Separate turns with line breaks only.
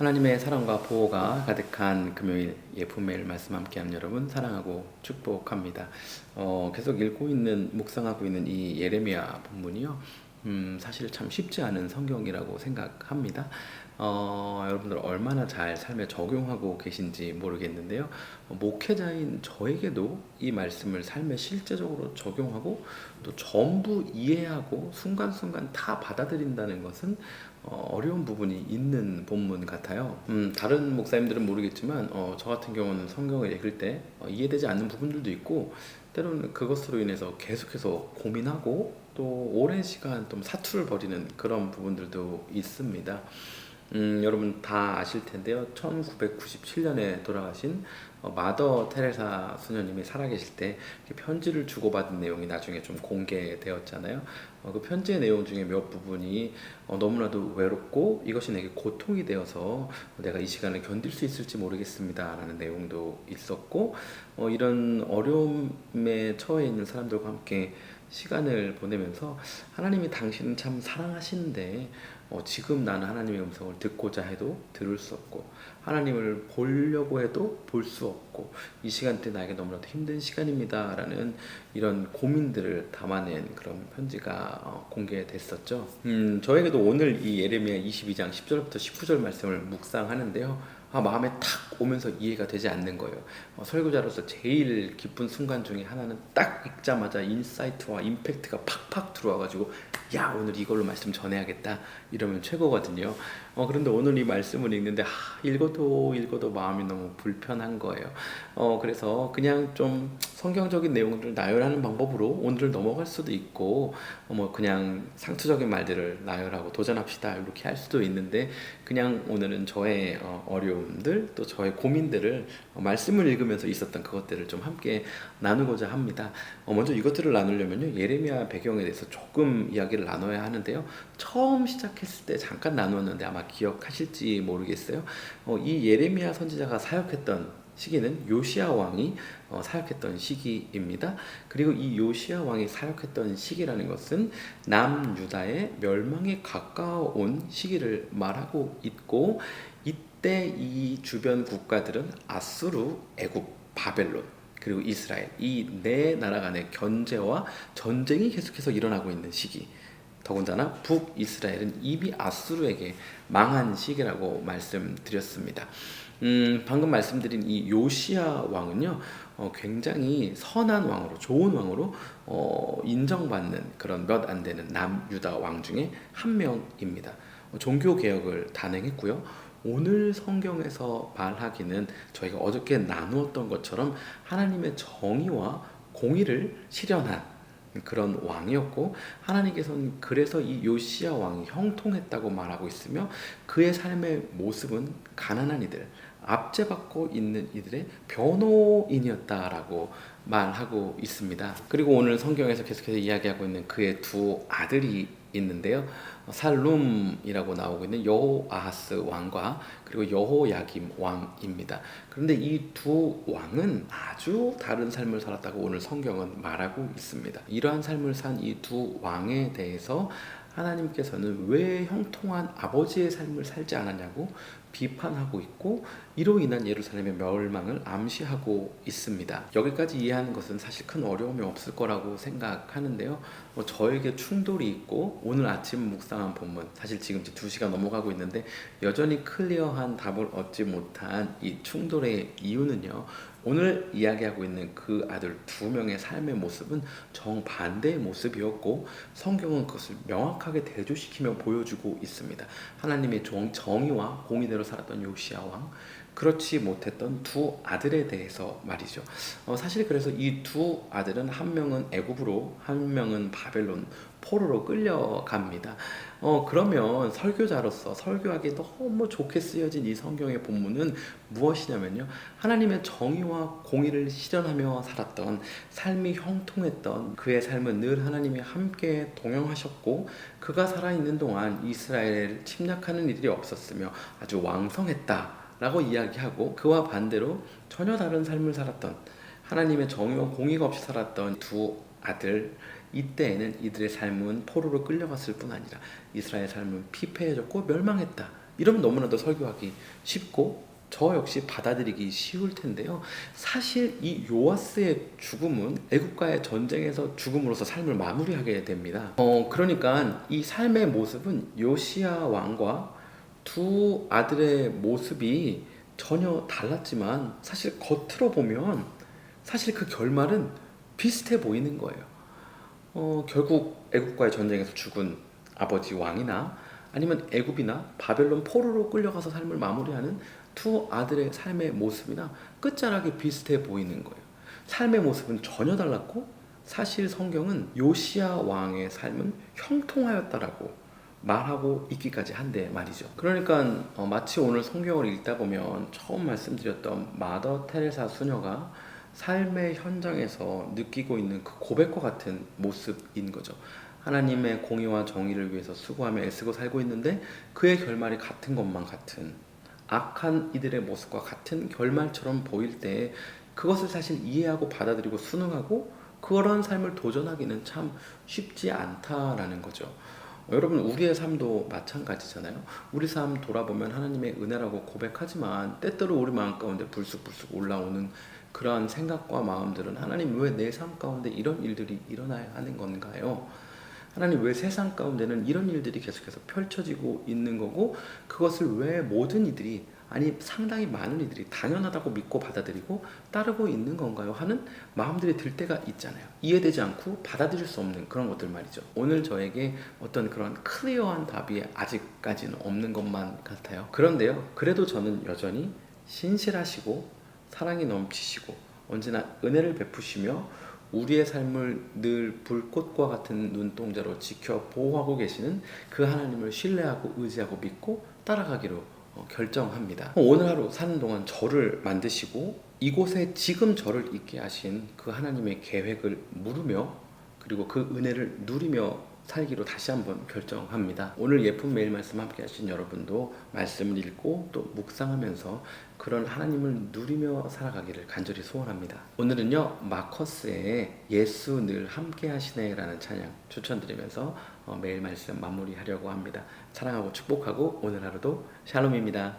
하나님의 사랑과 보호가 가득한 금요일 예품의 말씀 함께하는 여러분 사랑하고 축복합니다. 계속 읽고 있는 묵상하고 있는 이 예레미야 본문이요. 사실 참 쉽지 않은 성경이라고 생각합니다. 여러분들 얼마나 잘 삶에 적용하고 계신지 모르겠는데요. 목회자인 저에게도 이 말씀을 삶에 실제적으로 적용하고 또 전부 이해하고 순간순간 다 받아들인다는 것은 어려운 부분이 있는 본문 같아요. 다른 목사님들은 모르겠지만 저 같은 경우는 성경을 읽을 때 이해되지 않는 부분들도 있고 때로는 그것으로 인해서 계속해서 고민하고 또 오랜 시간 좀 사투를 벌이는 그런 부분들도 있습니다. 여러분 다 아실 텐데요. 1997년에 돌아가신 마더 테레사 수녀님이 살아계실 때 편지를 주고받은 내용이 나중에 좀 공개되었잖아요. 그 편지의 내용 중에 몇 부분이 너무나도 외롭고 이것이 내게 고통이 되어서 내가 이 시간을 견딜 수 있을지 모르겠습니다 라는 내용도 있었고, 이런 어려움에 처해 있는 사람들과 함께 시간을 보내면서 하나님이 당신은 참 사랑하시는데 지금 나는 하나님의 음성을 듣고자 해도 들을 수 없고 하나님을 보려고 해도 볼 수 없고 이 시간대 나에게 너무나도 힘든 시간입니다 라는 이런 고민들을 담아낸 그런 편지가 공개됐었죠. 저에게도 오늘 이 예레미야 22장 10절부터 19절 말씀을 묵상하는데요. 마음에 탁 오면서 이해가 되지 않는 거예요. 설교자로서 제일 기쁜 순간 중에 하나는 딱 읽자마자 인사이트와 임팩트가 팍팍 들어와가지고 야, 오늘 이걸로 말씀 전해야겠다 이러면 최고거든요. 그런데 오늘 이 말씀을 읽는데 읽어도 마음이 너무 불편한 거예요. 그래서 그냥 좀 성경적인 내용들을 나열하는 방법으로 오늘을 넘어갈 수도 있고 뭐 그냥 상투적인 말들을 나열하고 도전합시다 이렇게 할 수도 있는데, 그냥 오늘은 저의 어려움들 또 저의 고민들을 말씀을 읽으면서 있었던 그것들을 좀 함께 나누고자 합니다. 먼저 이것들을 나누려면요, 예레미야 배경에 대해서 조금 이야기를 나눠야 하는데요. 처음 시작했을 때 잠깐 나누었는데 아마 기억하실지 모르겠어요. 이 예레미야 선지자가 사역했던 시기는 요시야 왕이 사역했던 시기입니다. 그리고 이 요시야 왕이 사역했던 시기라는 것은 남유다의 멸망에 가까운 시기를 말하고 있고, 이때 이 주변 국가들은 아수르, 애굽, 바벨론 그리고 이스라엘 이 네 나라 간의 견제와 전쟁이 계속해서 일어나고 있는 시기, 더군다나 북이스라엘은 이미 아수르에게 망한 시기라고 말씀드렸습니다. 방금 말씀드린 이 요시야 왕은요, 굉장히 선한 왕으로, 좋은 왕으로 인정받는 그런 몇 안 되는 남유다 왕 중에 한 명입니다. 종교 개혁을 단행했고요. 오늘 성경에서 말하기는 저희가 어저께 나누었던 것처럼 하나님의 정의와 공의를 실현한 그런 왕이었고, 하나님께서는 그래서 이 요시야 왕이 형통했다고 말하고 있으며 그의 삶의 모습은 가난한 이들, 압제받고 있는 이들의 변호인이었다라고 말하고 있습니다. 그리고 오늘 성경에서 계속해서 이야기하고 있는 그의 두 아들이 있는데요. 살룸이라고 나오고 있는 여호아하스 왕과 그리고 여호야김 왕입니다. 그런데 이 두 왕은 아주 다른 삶을 살았다고 오늘 성경은 말하고 있습니다. 이러한 삶을 산 이 두 왕에 대해서 하나님께서는 왜 형통한 아버지의 삶을 살지 않았냐고 비판하고 있고, 이로 인한 예루살렘의 멸망을 암시하고 있습니다. 여기까지 이해하는 것은 사실 큰 어려움이 없을 거라고 생각하는데요. 저에게 충돌이 있고 오늘 아침 묵상한 본문, 사실 지금 2시간 넘어가고 있는데 여전히 클리어한 답을 얻지 못한 이 충돌의 이유는요, 오늘 이야기하고 있는 그 아들 두 명의 삶의 모습은 정반대의 모습이었고 성경은 그것을 명확하게 대조시키며 보여주고 있습니다. 하나님의 정의와 공의대로 살았던 요시야 왕, 그렇지 못했던 두 아들에 대해서 말이죠. 사실 그래서 이 두 아들은 한 명은 애굽으로 한 명은 바벨론 포로로 끌려갑니다. 그러면 설교자로서 설교하기 너무 좋게 쓰여진 이 성경의 본문은 무엇이냐면요, 하나님의 정의와 공의를 실현하며 살았던, 삶이 형통했던 그의 삶은 늘 하나님이 함께 동행하셨고 그가 살아있는 동안 이스라엘을 침략하는 일이 없었으며 아주 왕성했다 라고 이야기하고, 그와 반대로 전혀 다른 삶을 살았던, 하나님의 정의와 공의가 없이 살았던 두 아들, 이때에는 이들의 삶은 포로로 끌려갔을 뿐 아니라 이스라엘 삶은 피폐해졌고 멸망했다 이러면 너무나도 설교하기 쉽고 저 역시 받아들이기 쉬울 텐데요. 사실 이 요아스의 죽음은 애국과의 전쟁에서 죽음으로써 삶을 마무리하게 됩니다. 그러니까 이 삶의 모습은 요시야 왕과 두 아들의 모습이 전혀 달랐지만 사실 겉으로 보면 사실 그 결말은 비슷해 보이는 거예요. 결국 애굽과의 전쟁에서 죽은 아버지 왕이나 아니면 애굽이나 바벨론 포로로 끌려가서 삶을 마무리하는 두 아들의 삶의 모습이나 끝자락이 비슷해 보이는 거예요. 삶의 모습은 전혀 달랐고 사실 성경은 요시야 왕의 삶은 형통하였다라고 말하고 있기까지 한데 말이죠. 그러니까 마치 오늘 성경을 읽다 보면 처음 말씀드렸던 마더 테레사 수녀가 삶의 현장에서 느끼고 있는 그 고백과 같은 모습인 거죠. 하나님의 공의와 정의를 위해서 수고하며 애쓰고 살고 있는데 그의 결말이 같은 것만 같은 악한 이들의 모습과 같은 결말처럼 보일 때 그것을 사실 이해하고 받아들이고 순응하고 그런 삶을 도전하기는 참 쉽지 않다라는 거죠. 여러분 우리의 삶도 마찬가지잖아요. 우리 삶 돌아보면 하나님의 은혜라고 고백하지만 때때로 우리 마음 가운데 불쑥불쑥 올라오는 그러한 생각과 마음들은 하나님 왜 내 삶 가운데 이런 일들이 일어나야 하는 건가요? 하나님 왜 세상 가운데는 이런 일들이 계속해서 펼쳐지고 있는 거고 그것을 왜 모든 이들이 아니 상당히 많은 이들이 당연하다고 믿고 받아들이고 따르고 있는 건가요? 하는 마음들이 들 때가 있잖아요. 이해되지 않고 받아들일 수 없는 그런 것들 말이죠. 오늘 저에게 어떤 그런 클리어한 답이 아직까지는 없는 것만 같아요. 그런데요. 그래도 저는 여전히 신실하시고 사랑이 넘치시고 언제나 은혜를 베푸시며 우리의 삶을 늘 불꽃과 같은 눈동자로 지켜 보호하고 계시는 그 하나님을 신뢰하고 의지하고 믿고 따라가기로 결정합니다. 오늘 하루 사는 동안 저를 만드시고 이곳에 지금 저를 있게 하신 그 하나님의 계획을 물으며 그리고 그 은혜를 누리며 살기로 다시 한번 결정합니다. 오늘 예쁜 매일 말씀 함께 하신 여러분도 말씀을 읽고 또 묵상하면서 그런 하나님을 누리며 살아가기를 간절히 소원합니다. 오늘은요 마커스의 예수 늘 함께 하시네 라는 찬양 추천드리면서 매일 말씀 마무리하려고 합니다. 사랑하고 축복하고 오늘 하루도 샬롬입니다.